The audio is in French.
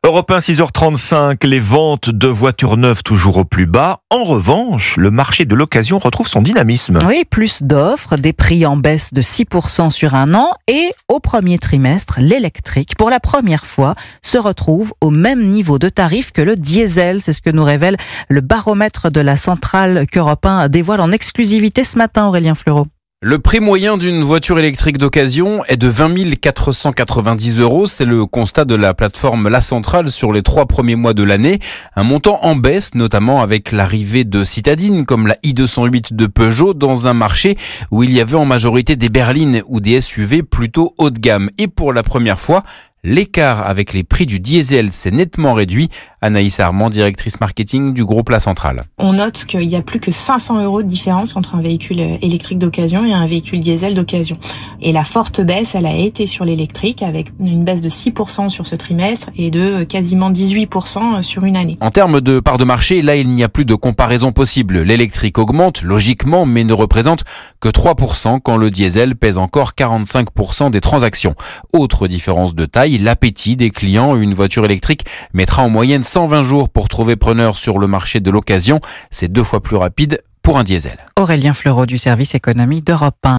Europe 1, 6h35, les ventes de voitures neuves toujours au plus bas. En revanche, le marché de l'occasion retrouve son dynamisme. Oui, plus d'offres, des prix en baisse de 6% sur un an et au premier trimestre, l'électrique, pour la première fois, se retrouve au même niveau de tarif que le diesel. C'est ce que nous révèle le baromètre de la centrale qu'Europe 1 dévoile en exclusivité ce matin, Aurélien Fleureau. Le prix moyen d'une voiture électrique d'occasion est de 20 490 €. C'est le constat de la plateforme La Centrale sur les 3 premiers mois de l'année. Un montant en baisse, notamment avec l'arrivée de citadines comme la i208 de Peugeot dans un marché où il y avait en majorité des berlines ou des SUV plutôt haut de gamme. Et pour la première fois, l'écart avec les prix du diesel s'est nettement réduit. Anaïs Armand, directrice marketing du groupe La Centrale. On note qu'il y a plus que 500 € de différence entre un véhicule électrique d'occasion et un véhicule diesel d'occasion. Et la forte baisse, elle a été sur l'électrique avec une baisse de 6% sur ce trimestre et de quasiment 18% sur une année. En termes de part de marché, là, il n'y a plus de comparaison possible. L'électrique augmente logiquement, mais ne représente que 3% quand le diesel pèse encore 45% des transactions. Autre différence de taille, l'appétit des clients. Une voiture électrique mettra en moyenne 120 jours pour trouver preneur sur le marché de l'occasion. C'est 2 fois plus rapide pour un diesel. Aurélien Fleureau du service économie d'Europe 1.